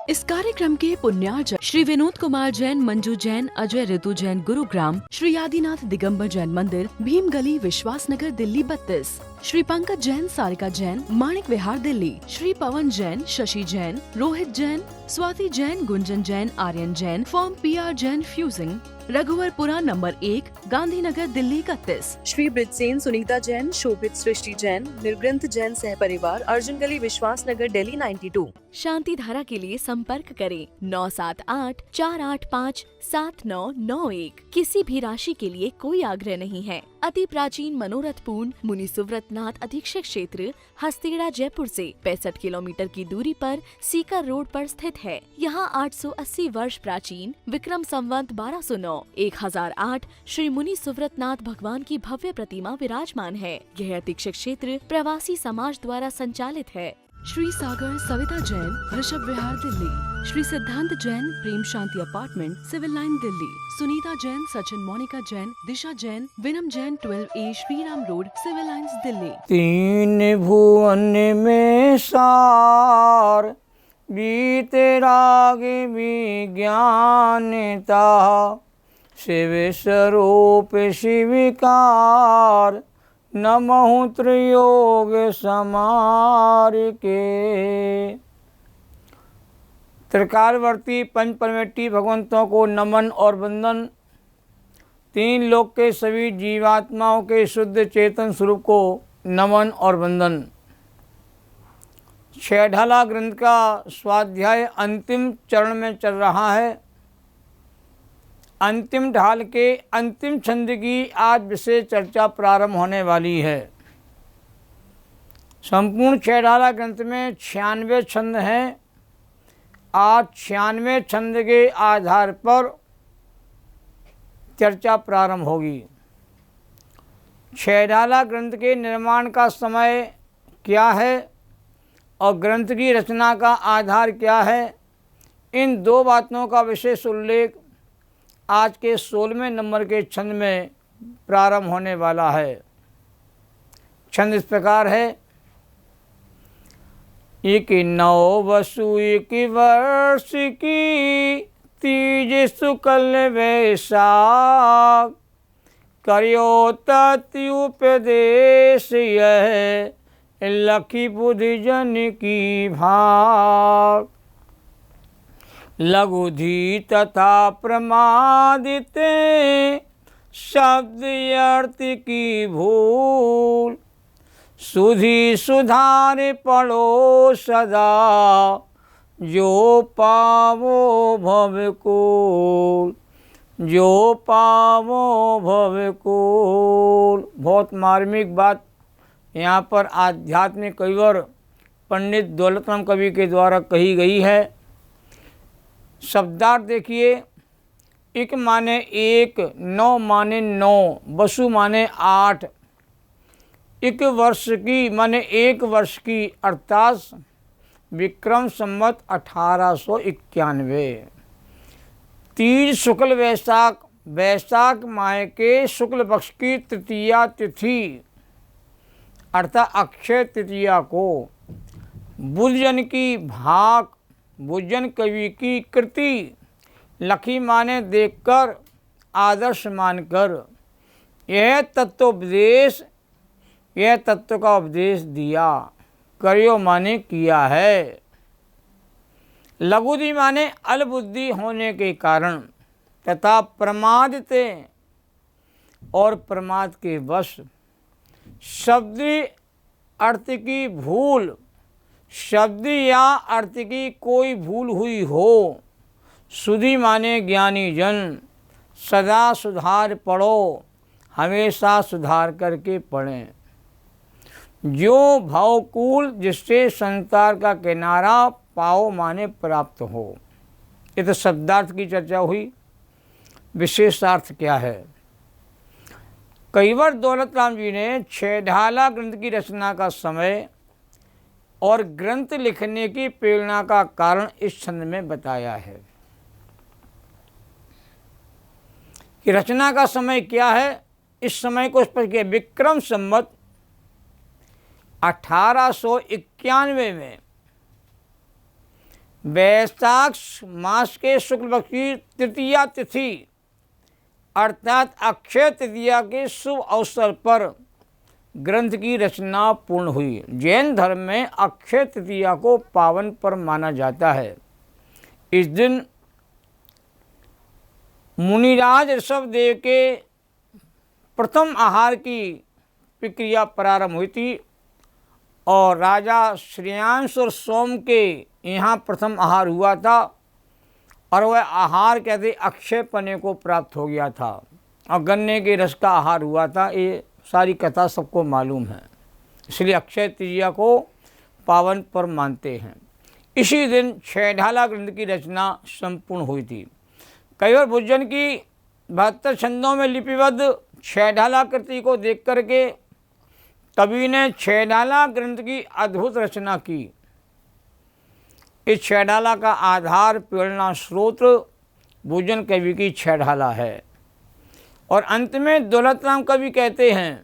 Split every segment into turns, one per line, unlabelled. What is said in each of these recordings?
इस कार्यक्रम के पुण्यार्जक श्री विनोद कुमार जैन, मंजू जैन, अजय ऋतु जैन, गुरुग्राम, श्री आदिनाथ दिगंबर जैन मंदिर, Bhim Gali, Vishwas Nagar, Delhi 32, Shri Pankaj Jain, Sarika Jain, Manik Vihar, Delhi, Shri Pawan Jain, Shashi Jain, Rohit Jain, Swati Jain, Gunjan Jain, Aryan Jain, from PR Jain fusing, Raghuvarpura number 1, Gandhinagar, Delhi 31, Shri Brijsen, Sunita Jain, Shobhit, Srishti Jain, Nirgranth Jain सह परिवार, अर्जुन गली, विश्वास नगर, दिल्ली 92। शांति धारा के लिए संपर्क करें 978-485-7991। किसी भी राशि के लिए कोई आग्रह नहीं है। अति प्राचीन मनोरथ पूर्ण मुनि सुव्रतनाथ अधीक्षक क्षेत्र, हस्तेड़ा, जयपुर से 65 किलोमीटर की दूरी पर सीकर रोड पर स्थित है। यहाँ 880 वर्ष प्राचीन विक्रम संवत 1209 1008 श्री मुनि सुव्रतनाथ भगवान की भव्य प्रतिमा विराजमान है। यह अधीक्षक क्षेत्र प्रवासी समाज द्वारा संचालित है। श्री सागर, सविता जैन, ऋषभ विहार, Delhi, Shri Siddhant Jain, Prem Shanti apartment, civil line, Delhi, Sunita Jain, Sachin, Monika Jain, Disha Jain, Vinam Jain, 12A Shriram road, civil lines, Delhi.
तीन भुवन में सार बीते राग विज्ञानता, शिव स्वरूप शिविकार, नमः त्रियोग समार के। त्रिकालवर्ती पंचपरमेष्ठी भगवंतों को नमन और वंदन। तीन लोक के सभी जीवात्माओं के शुद्ध चेतन स्वरूप को नमन और वंदन। छेढाला ग्रंथ का स्वाध्याय अंतिम चरण में चल रहा है। अंतिम ढाल के अंतिम छंद की आज विशेष चर्चा प्रारंभ होने वाली है। संपूर्ण छेढाला ग्रंथ में 96 छंद हैं। आज 96 छंद के आधार पर चर्चा प्रारंभ होगी। छेढाला ग्रंथ के निर्माण का समय क्या है और ग्रंथ की रचना का आधार क्या है, इन दो बातों का विशेष उल्लेख आज के 16वें नंबर के छंद में प्रारंभ होने वाला है। छंद इस प्रकार है। एक 9 वसु 1 वर्ष की, तीज शुक्ल वैशाख, करियो तति उपदेश यह, लखी बुद्धि जन की भाग। लघुधी तथा प्रमादित, शब्द अर्थ की भूल, सुधी सुधार पढ़ो सदा, जो पावो भवकुल, जो पावो भवकुल। बहुत मार्मिक बात यहाँ पर आध्यात्मिक कविवर पंडित दौलतराम कवि के द्वारा कही गई है। शब्दार्थ देखिए। एक माने 1, 9 माने 9, वसु माने 8, 1 वर्ष की माने 1 वर्ष की, अर्थात विक्रम संवत 1891। तीज शुक्ल वैशाख, वैशाख माह के शुक्ल पक्ष की तृतीया तिथि अर्थात अक्षय तृतीया को बुद्धजन की भाक, बुद्धजन कवि की कृति, लखी माने देखकर, आदर्श मानकर, यह तत्वोपदेश, यह तत्व का उपदेश दिया। करियो माने किया है। लघुधि माने अलबुद्धि होने के कारण, तथा प्रमादिते और प्रमाद के वश, शब्द अर्थ की भूल, शब्द या अर्थ की कोई भूल हुई हो, सुधी माने ज्ञानी जन, सदा सुधार पढ़ो, हमेशा सुधार करके पढ़ें। जो भावकूल, जिससे संसार का किनारा पाओ माने प्राप्त हो। ये तो शब्दार्थ की चर्चा हुई। विशेषार्थ क्या है? कविवर दौलतराम जी ने छेढाला ग्रंथ की रचना का समय और ग्रंथ लिखने की प्रेरणा का कारण इस छंद में बताया है कि रचना का समय क्या है। इस समय को स्पष्ट किया। विक्रम संवत 1891 में वैशाख मास के शुक्ल पक्ष की तृतीया तिथि अर्थात अक्षय तृतीया के शुभ अवसर पर ग्रंथ की रचना पूर्ण हुई। जैन धर्म में अक्षय तृतीया को पावन पर्व माना जाता है। इस दिन मुनिराज ऋषभदेव के प्रथम आहार की प्रक्रिया प्रारंभ हुई थी और राजा श्रेयांश और सोम के यहाँ प्रथम आहार हुआ था और वह आहार कहते अक्षय पने को प्राप्त हो गया था और गन्ने के रस का आहार हुआ था। ये सारी कथा सबको मालूम है, इसलिए अक्षय तृतीया को पावन पर्व मानते हैं। इसी दिन छेढाला ग्रंथ की रचना संपूर्ण हुई थी। कैवल भुजन की 72 छंदों में लिपिबद्ध छेढाला कृति को देख करके कवि ने छेढाला ग्रंथ की अद्भुत रचना की। इस छेढाला का आधार प्रेरणा स्रोत भुजन कवि की छेढाला है। और अंत में दौलत राम कवि कहते हैं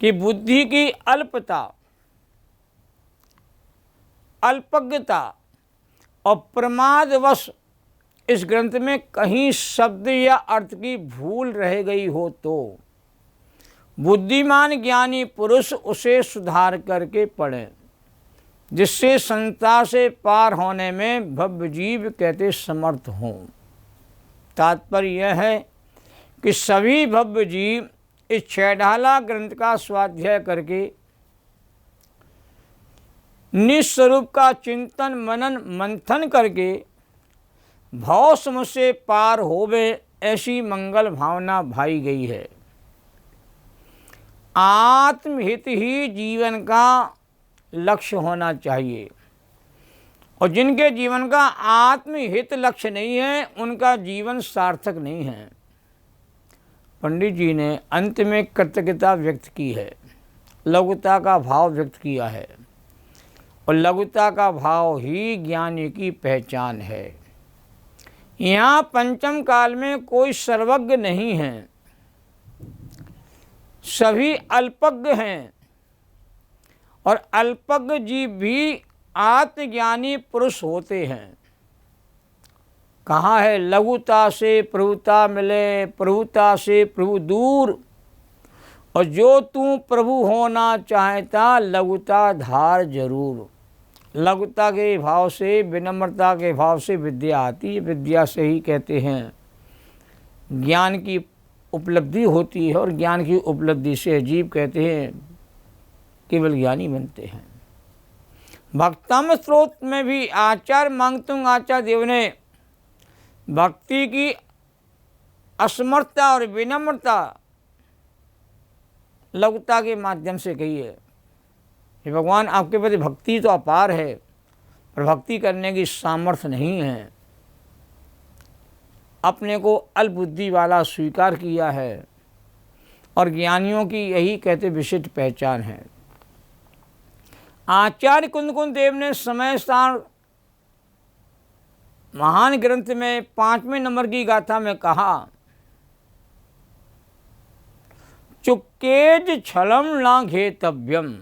कि बुद्धि की अल्पता, अल्पज्ञता और प्रमादवश इस ग्रंथ में कहीं शब्द या अर्थ की भूल रह गई हो तो बुद्धिमान ज्ञानी पुरुष उसे सुधार करके पढ़ें, जिससे संसार से पार होने में भव्य जीव कहते समर्थ हों। तात्पर्य यह है कि सभी भव्य जीव इस छेढाला ग्रंथ का स्वाध्याय करके निस्वरूप का चिंतन मनन मंथन करके भव समुद्र से पार होवे, ऐसी मंगल भावना भाई गई है। आत्महित ही जीवन का लक्ष्य होना चाहिए और जिनके जीवन का आत्महित लक्ष्य नहीं है उनका जीवन सार्थक नहीं है। पंडित जी ने अंत में कृतज्ञता व्यक्त की है, लघुता का भाव व्यक्त किया है और लघुता का भाव ही ज्ञानी की पहचान है। यहाँ पंचम काल में कोई सर्वज्ञ नहीं है, सभी अल्पज्ञ हैं और अल्पज्ञ जीव भी आत्मज्ञानी पुरुष होते हैं। कहाँ है लघुता से प्रभुता मिले, प्रभुता से प्रभु दूर, और जो तू प्रभु होना चाहता लघुता धार जरूर। लघुता के भाव से, विनम्रता के भाव से विद्या आती है, विद्या से ही कहते हैं ज्ञान की उपलब्धि होती है और ज्ञान की उपलब्धि से जीव कहते हैं केवल ज्ञानी बनते हैं। भक्तम स्रोत में भी आचार्य मांगतुंग आचार्य देव ने भक्ति की असमर्थता और विनम्रता लघुता के माध्यम से कही है कि भगवान आपके प्रति भक्ति तो अपार है पर भक्ति करने की सामर्थ्य नहीं है। अपने को अल्पबुद्धि वाला स्वीकार किया है और ज्ञानियों की यही कहते विशिष्ट पहचान है। आचार्य कुंदकुंद देव ने समय स्थान महान ग्रंथ में 5वें नंबर की गाथा में कहा, चुक्केज छलम ना घेतव्यम।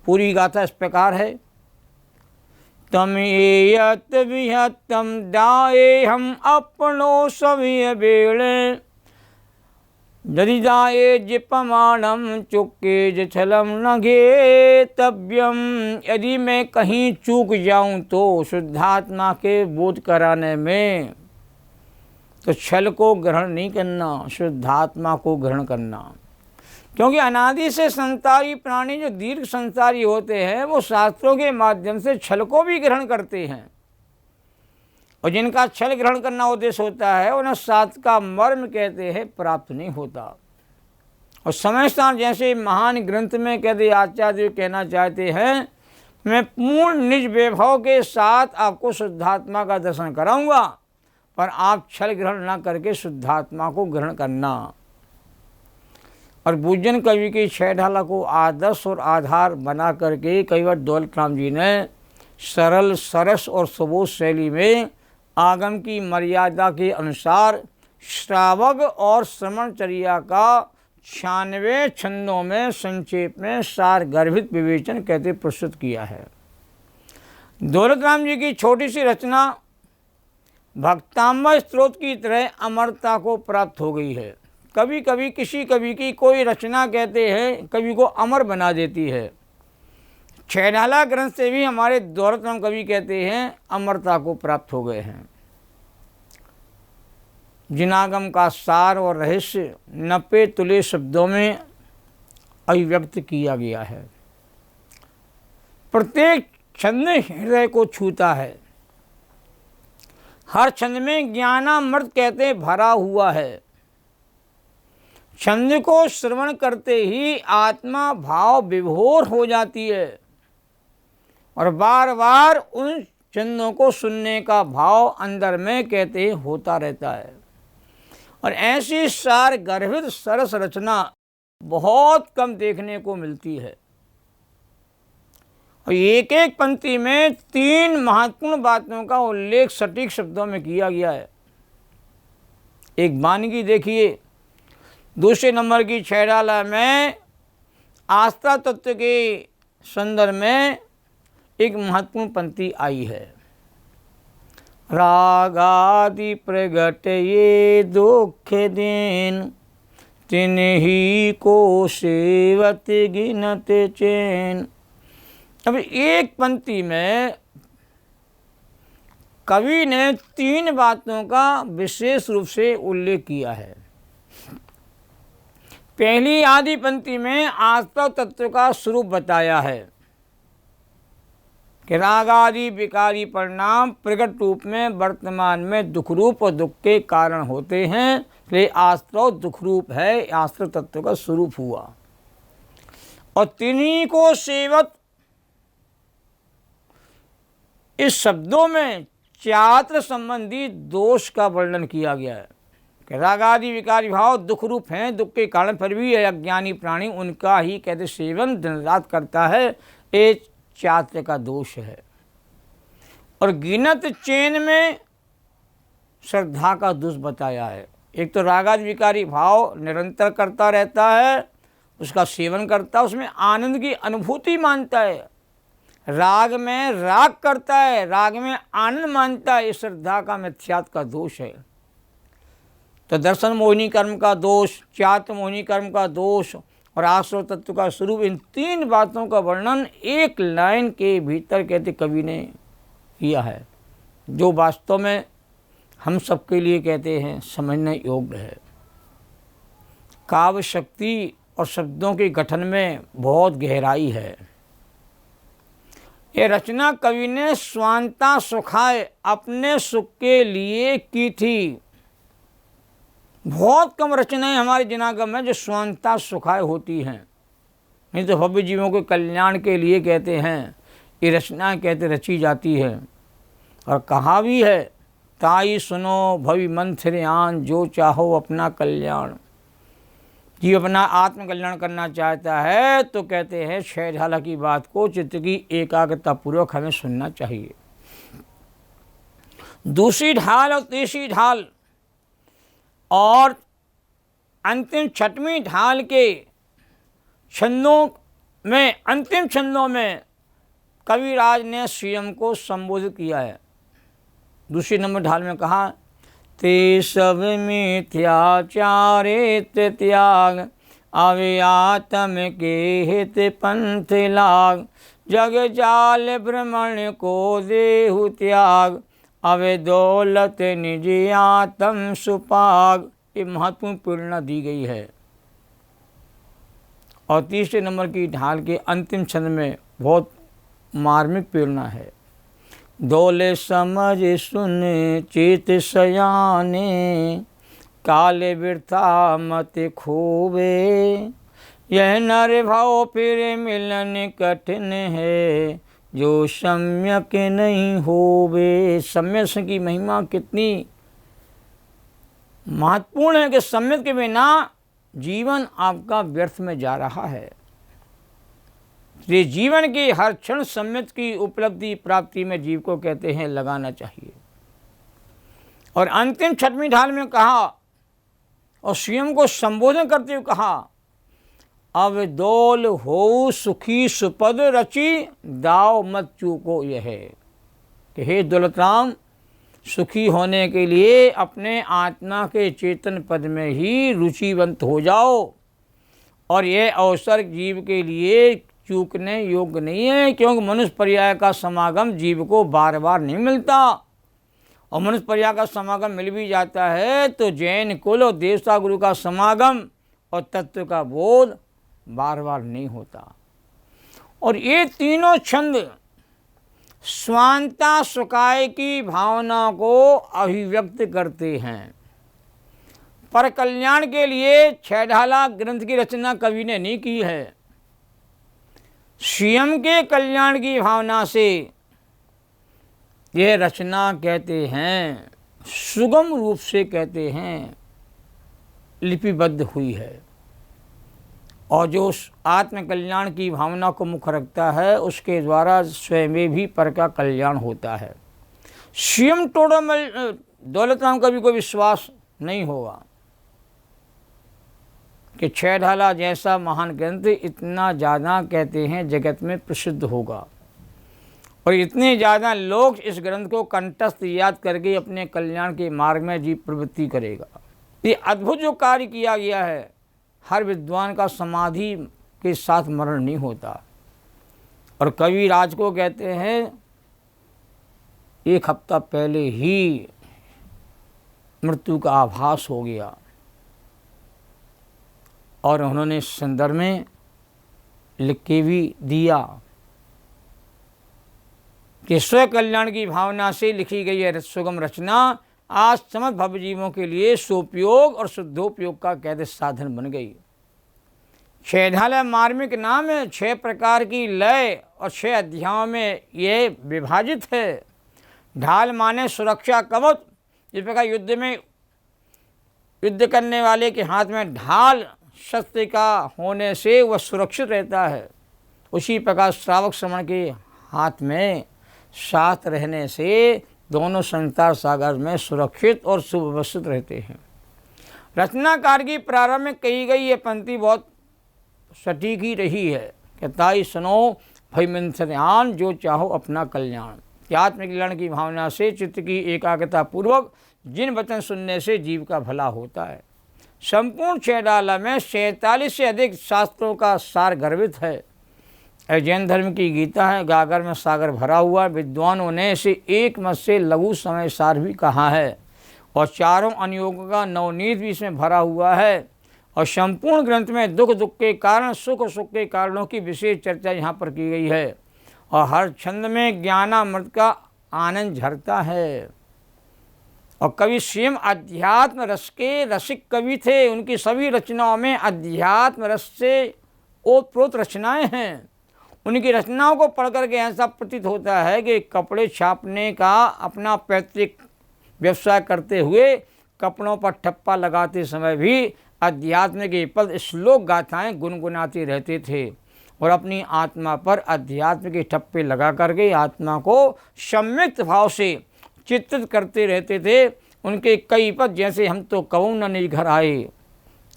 पूरी गाथा इस प्रकार है, तम एयत विहतम दाए हम अपनो सभी बेड़े, यदि दाए जिपमाणम चुक्केज छलम न घेतव्यम। यदि मैं कहीं चूक जाऊं तो शुद्धात्मा के बोध कराने में तो छल को ग्रहण नहीं करना, शुद्धात्मा को ग्रहण करना। क्योंकि अनादि से संसारी प्राणी जो दीर्घ संसारी होते हैं वो शास्त्रों के माध्यम से छल को भी ग्रहण करते हैं और जिनका छल ग्रहण करना उद्देश्य होता है उन्हें शास्त्र का मर्म कहते हैं प्राप्त नहीं होता। और समय स्थान जैसे महान ग्रंथ में कहते आचार्य कहना चाहते हैं, मैं पूर्ण निज वैभव के साथ आपको शुद्धात्मा का दर्शन कराऊंगा पर आप छल ग्रहण न करके शुद्धात्मा को ग्रहण करना। और भुजन कवि की छेढाला को आदर्श और आधार बना करके कई बार दौलत राम जी ने सरल सरस और सुबोध शैली में आगम की मर्यादा के अनुसार श्रावक और श्रवणचर्या का 96 छंदों में संक्षेप में सार गर्भित विवेचन कहते प्रस्तुत किया है। दौलत राम जी की छोटी सी रचना भक्तामृत स्रोत की तरह अमरता को प्राप्त हो गई है। कभी कभी किसी कवि की कोई रचना कहते हैं कवि को अमर बना देती है। छैनाला ग्रंथ से भी हमारे दौलत राम कवि कहते हैं अमरता को प्राप्त हो गए हैं। जिनागम का सार और रहस्य 90 तुले शब्दों में अभिव्यक्त किया गया है। प्रत्येक छंद हृदय को छूता है। हर छंद में ज्ञानामृत कहते भरा हुआ है। छंद को श्रवण करते ही आत्मा भाव विभोर हो जाती है और बार बार उन छंदों को सुनने का भाव अंदर में कहते होता रहता है। और ऐसी सार गर्भित सरस रचना बहुत कम देखने को मिलती है। और एक एक पंक्ति में 3 महत्वपूर्ण बातों का उल्लेख सटीक शब्दों में किया गया है। एक वानिकी देखिए, दूसरे नंबर की छैराला में आस्था तत्व के संदर्भ में एक महत्वपूर्ण पंक्ति आई है। रागादि प्रगट ये दुख देन, तिन्ही को सेवत गिनत चैन। अब एक पंक्ति में कवि ने 3 बातों का विशेष रूप से उल्लेख किया है। पहली आदि पंक्ति में आस्था तत्व का स्वरूप बताया है कि रागादि विकारी परिणाम प्रकट रूप में वर्तमान में दुख रूप और दुख के कारण होते हैं, इसलिए आस्था दुख रूप है, आस्था तत्व का स्वरूप हुआ। और तिन्हीं को सेवत, इस शब्दों में चात्र संबंधी दोष का वर्णन किया गया है कि रागादि विकारी भाव दुख रूप हैं, दुख के कारण फिर भी अज्ञानी प्राणी उनका ही कहते सेवन दिन रात करता है, ये चात्र का दोष है। और गिनत चैन में श्रद्धा का दोष बताया है। एक तो रागादि विकारी भाव निरंतर करता रहता है, उसका सेवन करता है, उसमें आनंद की अनुभूति मानता है, राग में राग करता है, राग में आनंद मानता है, इस श्रद्धा का मिथ्यात्व का दोष है। तो दर्शन मोहिनी कर्म का दोष, चात्र मोहिनी कर्म का दोष और आश्रव तत्व का स्वरूप, इन 3 बातों का वर्णन एक लाइन के भीतर कहते कवि ने किया है, जो वास्तव में हम सबके लिए कहते हैं समझने योग्य है। काव्य शक्ति और शब्दों के गठन में बहुत गहराई है। ये रचना कवि ने स्वांता सुखाय अपने सुख के लिए की थी। बहुत कम रचनाएं हमारे जिनागम में जो स्वांता सुखाय होती हैं, नहीं तो भव्य जीवों के कल्याण के लिए कहते हैं ये रचना कहते रची जाती है। और कहा भी है, ताई सुनो भवि मंथरयान, जो चाहो अपना कल्याण। जीव अपना आत्मकल्याण करना चाहता है तो कहते हैं छैठाला की बात को चित्त की एकाग्रता पूर्वक हमें सुनना चाहिए। दूसरी ढाल और तीसरी ढाल और अंतिम 6वीं ढाल के छंदों में, अंतिम छंदों में कविराज ने स्वयं को संबोधित किया है। दूसरी नंबर ढाल में कहा, ते सब मिथ्याचारे त्याग, आवे आत्म के हित पंथ लाग, जग जाल भ्रमण को देहु त्याग, अवे दौलत निज आत्म सुपाग। ये महत्वपूर्ण प्रेरणा दी गई है। और तीसरे नंबर की ढाल के अंतिम छंद में बहुत मार्मिक प्रेरणा है। दौले समझ सुन चेत सयाने, काले बिरथा मत खोवे, यह नर भाव फिर मिलन कठिन है, जो सम्यक नहीं होवे। सम्यक की महिमा कितनी महत्वपूर्ण है कि सम्यक के बिना जीवन आपका व्यर्थ में जा रहा है। ये जीवन की हर क्षण सम्यक की उपलब्धि प्राप्ति में जीव को कहते हैं लगाना चाहिए। और अंतिम 6वीं ढाल में कहा और स्वयं को संबोधन करते हुए कहा, अब दौल हो सुखी सुपद रची, दाव मत चूको यह। कि हे दौलत राम, सुखी होने के लिए अपने आत्मा के चेतन पद में ही रुचिवंत हो जाओ, और यह अवसर जीव के लिए चूकने योग्य नहीं है, क्योंकि मनुष्य पर्याय का समागम जीव को बार बार नहीं मिलता, और मनुष्य पर्याय का समागम मिल भी जाता है तो जैन कुल और देवता गुरु का समागम और तत्व का बोध बार बार नहीं होता। और ये तीनों छंद स्वांता सुकाय की भावना को अभिव्यक्त करते हैं। पर कल्याण के लिए छेढाला ग्रंथ की रचना कवि ने नहीं की है, स्वयं के कल्याण की भावना से यह रचना कहते हैं, सुगम रूप से कहते हैं, लिपिबद्ध हुई है। और जो आत्म कल्याण की भावना को मुख्य रखता है उसके द्वारा स्वयं में भी पर का कल्याण होता है। स्वयं टोडरमल दौलत राम कवि को विश्वास नहीं होगा कि छेढाला जैसा महान ग्रंथ इतना ज़्यादा कहते हैं जगत में प्रसिद्ध होगा, और इतने ज़्यादा लोग इस ग्रंथ को कंठस्थ याद करके अपने कल्याण के मार्ग में जीव प्रवृत्ति करेगा। ये अद्भुत जो कार्य किया गया है, हर विद्वान का समाधि के साथ मरण नहीं होता। और कवि राज को कहते हैं 1 हफ्ता पहले ही मृत्यु का आभास हो गया, और उन्होंने इस संदर्भ में लिख के भी दिया कि स्व कल्याण की भावना से लिखी गई यह सुगम रचना आज समस्त भव जीवों के लिए सुपयोग और शुद्धोपयोग का कैद साधन बन गई। छेढाला मार्मिक नाम है, 6 प्रकार की लय और 6 अध्यायों में यह विभाजित है। ढाल माने सुरक्षा कवच, जिस प्रकार युद्ध करने वाले के हाथ में ढाल शस्त्र का होने से वह सुरक्षित रहता है, उसी प्रकार श्रावक श्रवण के हाथ में साथ रहने से दोनों संसार सागर में सुरक्षित और सुव्यवस्थित रहते हैं। रचनाकार की प्रारंभ में कही गई ये पंक्ति बहुत सटीक ही रही है कि ताई सुनो भई मन से ध्यान, जो चाहो अपना कल्याण। आत्मकल्याण की भावना से चित्त की एकाग्रता पूर्वक जिन वचन सुनने से जीव का भला होता है। संपूर्ण छेढाला में 47 से अधिक शास्त्रों का सार गर्भित है। जैन धर्म की गीता है, गागर में सागर भरा हुआ। विद्वानों ने इसे एक मत से लघु समय सार भी कहा है, और चारों अनुयोगों का नवनीत भी इसमें भरा हुआ है। और संपूर्ण ग्रंथ में दुख के कारण, सुख के कारणों की विशेष चर्चा यहाँ पर की गई है, और हर छंद में ज्ञानामृत का आनंद झरता है। और कवि स्वयं अध्यात्म रस के रसिक कवि थे। उनकी सभी रचनाओं में अध्यात्म रस से ओतप्रोत रचनाएं हैं। उनकी रचनाओं को पढ़ करके ऐसा प्रतीत होता है कि कपड़े छापने का अपना पैतृक व्यवसाय करते हुए कपड़ों पर ठप्पा लगाते समय भी अध्यात्म के पद श्लोक गाथाएं गुनगुनाते रहते थे, और अपनी आत्मा पर अध्यात्म के ठप्पे लगा करके आत्मा को सम्यक्त भाव से चित्रित करते रहते थे। उनके कई पद जैसे हम तो कहूँ न निज घर आए,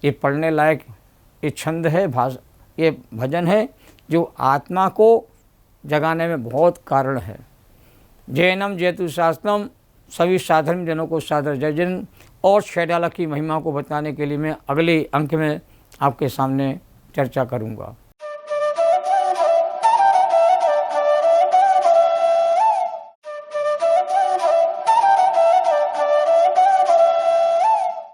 ये पढ़ने लायक ये छंद है, ये भजन है जो आत्मा को जगाने में बहुत कारण है। जैनम जयतु शास्त्रम, सभी साधारण जनों को सादर जय जन। और छेढाला की महिमा को बताने के लिए मैं अगले अंक में आपके सामने चर्चा करूँगा।